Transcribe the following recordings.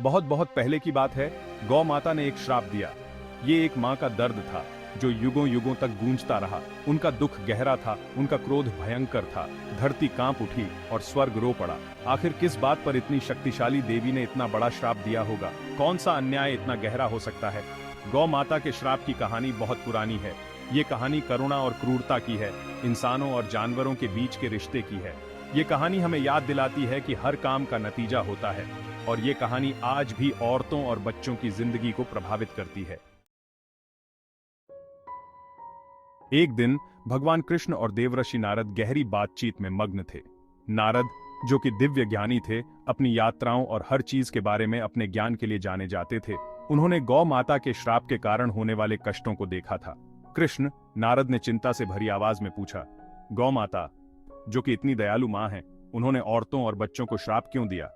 बहुत बहुत पहले की बात है। गौ माता ने एक श्राप दिया। ये एक माँ का दर्द था जो युगों युगों तक गूंजता रहा। उनका दुख गहरा था, उनका क्रोध भयंकर था। धरती कांप उठी और स्वर्ग रो पड़ा। आखिर किस बात पर इतनी शक्तिशाली देवी ने इतना बड़ा श्राप दिया होगा? कौन सा अन्याय इतना गहरा हो सकता है? गौ माता के श्राप की कहानी बहुत पुरानी है। ये कहानी करुणा और क्रूरता की है, इंसानों और जानवरों के बीच के रिश्ते की है। ये कहानी हमें याद दिलाती है कि हर काम का नतीजा होता है, और ये कहानी आज भी औरतों और बच्चों की जिंदगी को प्रभावित करती है। एक दिन भगवान कृष्ण और देवर्षि नारद गहरी बातचीत में मग्न थे। नारद, जो कि दिव्य ज्ञानी थे, अपनी यात्राओं और हर चीज के बारे में अपने ज्ञान के लिए जाने जाते थे। उन्होंने गौ माता के श्राप के कारण होने वाले कष्टों को देखा था। कृष्ण, नारद ने चिंता से भरी आवाज में पूछा, गौ माता, जो कि इतनी दयालु मां है, उन्होंने औरतों और बच्चों को श्राप क्यों दिया?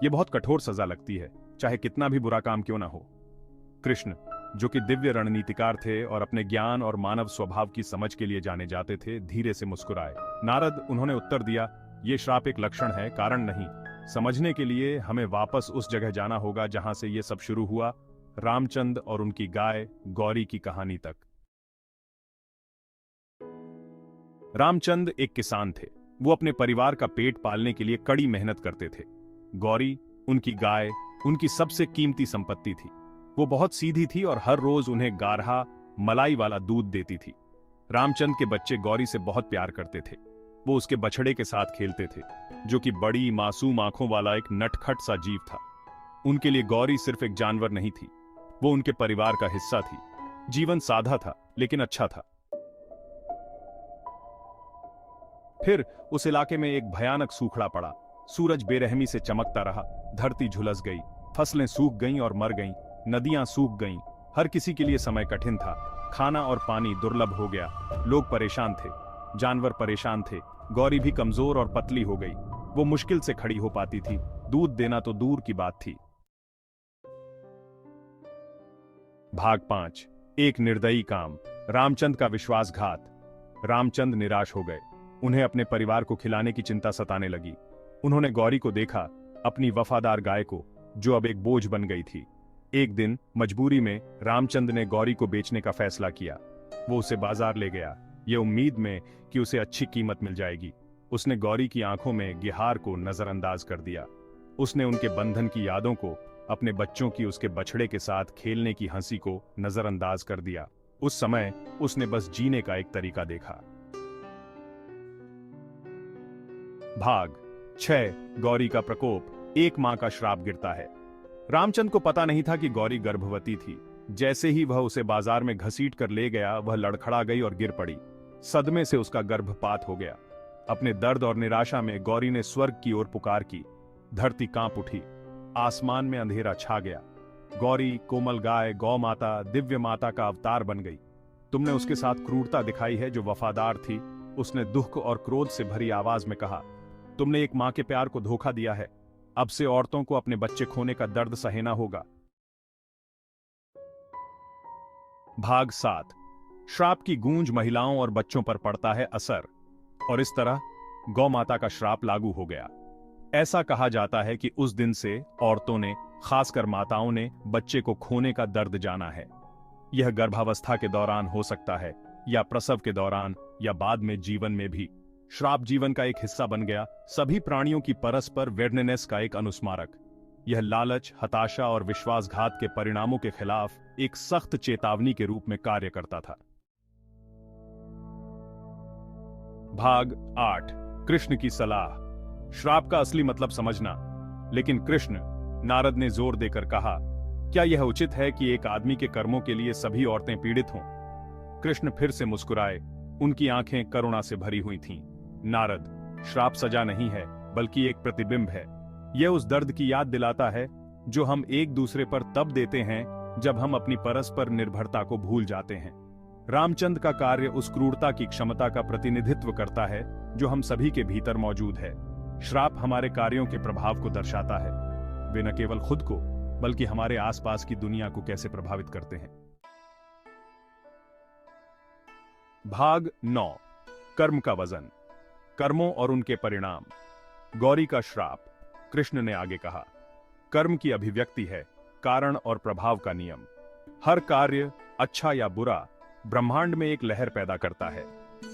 ये बहुत कठोर सजा लगती है, चाहे कितना भी बुरा काम क्यों ना हो। कृष्ण, जो कि दिव्य रणनीतिकार थे और अपने ज्ञान और मानव स्वभाव की समझ के लिए जाने जाते थे, धीरे से मुस्कुराए। नारद, उन्होंने उत्तर दिया, ये श्राप एक लक्षण है, कारण नहीं। समझने के लिए हमें वापस उस जगह जाना होगा जहां से ये सब शुरू हुआ, रामचंद्र और उनकी गाय गौरी की कहानी तक। रामचंद्र एक किसान थे। वो अपने परिवार का पेट पालने के लिए कड़ी मेहनत करते थे। गौरी, उनकी गाय, उनकी सबसे कीमती संपत्ति थी। वो बहुत सीधी थी और हर रोज उन्हें गाढ़ा मलाई वाला दूध देती थी। रामचंद्र के बच्चे गौरी से बहुत प्यार करते थे। वो उसके बछड़े के साथ खेलते थे, जो कि बड़ी मासूम आंखों वाला एक नटखट सा जीव था। उनके लिए गौरी सिर्फ एक जानवर नहीं थी, वो उनके परिवार का हिस्सा थी। जीवन सादा था लेकिन अच्छा था। फिर उस इलाके में एक भयानक सूखड़ा पड़ा। सूरज बेरहमी से चमकता रहा, धरती झुलस गई, फसलें सूख गईं और मर गईं, नदियां सूख गईं। हर किसी के लिए समय कठिन था। खाना और पानी दुर्लभ हो गया। लोग परेशान थे, जानवर परेशान थे। गौरी भी कमजोर और पतली हो गई। वो मुश्किल से खड़ी हो पाती थी। दूध देना तो दूर की बात थी। भाग 5। एक निर्दयी काम। रामचंद्र का विश्वासघात। रामचंद्र निराश हो गए। उन्हें अपने परिवार को खिलाने की चिंता सताने लगी। उन्होंने गौरी को देखा, अपनी वफादार गाय को, जो अब एक बोझ बन गई थी। एक दिन मजबूरी में रामचंद्र ने गौरी को बेचने का फैसला किया। वो उसे बाजार ले गया, ये उम्मीद में कि उसे अच्छी कीमत मिल जाएगी। उसने गौरी की आंखों में गिहार को नजरअंदाज कर दिया। उसने उनके बंधन की यादों को, अपने बच्चों की उसके बछड़े के साथ खेलने की हंसी को नजरअंदाज कर दिया। उस समय उसने बस जीने का एक तरीका देखा। भाग 6। गौरी का प्रकोप। एक मां का श्राप गिरता है। रामचंद्र को पता नहीं था कि गौरी गर्भवती थी। जैसे ही वह उसे बाजार में घसीट कर ले गया, वह लड़खड़ा गई और गिर पड़ी। सदमे से उसका गर्भपात हो गया। अपने दर्द और निराशा में गौरी ने स्वर्ग की ओर पुकार की। धरती कांप उठी, आसमान में अंधेरा छा गया। गौरी, कोमल गाय, गौ माता, दिव्य माता का अवतार बन गई। तुमने उसके साथ क्रूरता दिखाई है जो वफादार थी। उसने दुख और क्रोध से भरी आवाज में कहा, तुमने एक मां के प्यार को धोखा दिया है। अब से औरतों को अपने बच्चे खोने का दर्द सहेना होगा। भाग 7। श्राप की गूंज महिलाओं और बच्चों पर पड़ता है असर, और इस तरह गौ माता का श्राप लागू हो गया। ऐसा कहा जाता है कि उस दिन से औरतों ने, खासकर माताओं ने, बच्चे को खोने का दर्द जाना है। यह गर्भावस्था के दौरान हो सकता है, या प्रसव के दौरान, या बाद में जीवन में भी। श्राप जीवन का एक हिस्सा बन गया, सभी प्राणियों की परस्पर वेडनेस का एक अनुस्मारक। यह लालच, हताशा और विश्वासघात के परिणामों के खिलाफ एक सख्त चेतावनी के रूप में कार्य करता था। भाग 8। कृष्ण की सलाह। श्राप का असली मतलब समझना। लेकिन कृष्ण, नारद ने जोर देकर कहा, क्या यह उचित है कि एक आदमी के कर्मों के लिए सभी औरतें पीड़ित हों? कृष्ण फिर से मुस्कुराए। उनकी आंखें करुणा से भरी हुई थीं। नारद, श्राप सजा नहीं है, बल्कि एक प्रतिबिंब है। यह उस दर्द की याद दिलाता है जो हम एक दूसरे पर तब देते हैं जब हम अपनी परस्पर निर्भरता को भूल जाते हैं। रामचंद्र का कार्य उस क्रूरता की क्षमता का प्रतिनिधित्व करता है जो हम सभी के भीतर मौजूद है। श्राप हमारे कार्यों के प्रभाव को दर्शाता है। वे न केवल खुद को, बल्कि हमारे आसपास की दुनिया को कैसे प्रभावित करते हैं। भाग 9। कर्म का वजन। कर्मों और उनके परिणाम। गौरी का श्राप। कृष्ण ने आगे कहा, कर्म की अभिव्यक्ति है, कारण और प्रभाव का नियम। हर कार्य, अच्छा या बुरा, ब्रह्मांड में एक लहर पैदा करता है।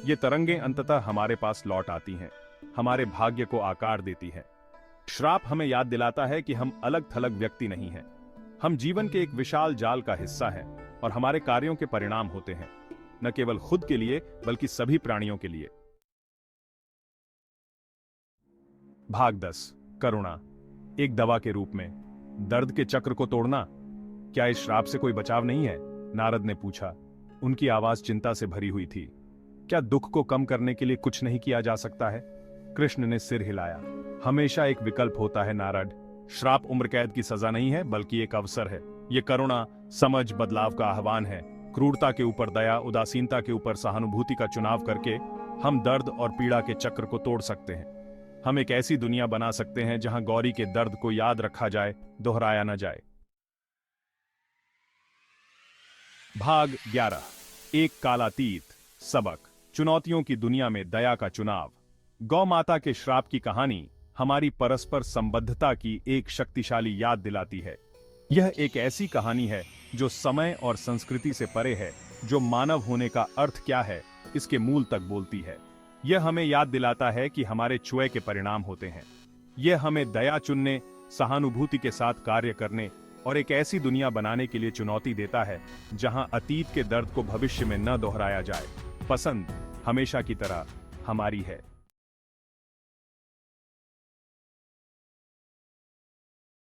ये तरंगें अंततः हमारे पास लौट आती हैं, हमारे भाग्य को आकार देती हैं। श्राप हमें याद दिलाता है कि हम अलग थलग व्यक्ति नहीं हैं। हम जीवन के एक विशाल जाल का हिस्सा हैं और हमारे कार्यों के परिणाम होते हैं, न केवल खुद के लिए बल्कि सभी प्राणियों के लिए। भाग 10। करुणा एक दवा के रूप में। दर्द के चक्र को तोड़ना, क्या इस श्राप से कोई बचाव नहीं है? नारद ने पूछा। उनकी आवाज चिंता से भरी हुई थी। क्या दुख को कम करने के लिए कुछ नहीं किया जा सकता है? कृष्ण ने सिर हिलाया। हमेशा एक विकल्प होता है नारद। श्राप उम्र कैद की सजा नहीं है, बल्कि एक अवसर है। ये करुणा, समझ, बदलाव का आह्वान है। क्रूरता के ऊपर दया, उदासीनता के ऊपर सहानुभूति का चुनाव करके हम दर्द और पीड़ा के चक्र को तोड़ सकते हैं। हम एक ऐसी दुनिया बना सकते हैं जहां गौरी के दर्द को याद रखा जाए, दोहराया न जाए। भाग 11। एक कालातीत सबक। चुनौतियों की दुनिया में दया का चुनाव। गौ माता के श्राप की कहानी हमारी परस्पर संबद्धता की एक शक्तिशाली याद दिलाती है। यह एक ऐसी कहानी है जो समय और संस्कृति से परे है, जो मानव होने का अर्थ क्या है इसके मूल तक बोलती है। यह हमें याद दिलाता है कि हमारे छुए के परिणाम होते हैं। यह हमें दया चुनने, सहानुभूति के साथ कार्य करने और एक ऐसी दुनिया बनाने के लिए चुनौती देता है जहां अतीत के दर्द को भविष्य में न दोहराया जाए। पसंद हमेशा की तरह हमारी है।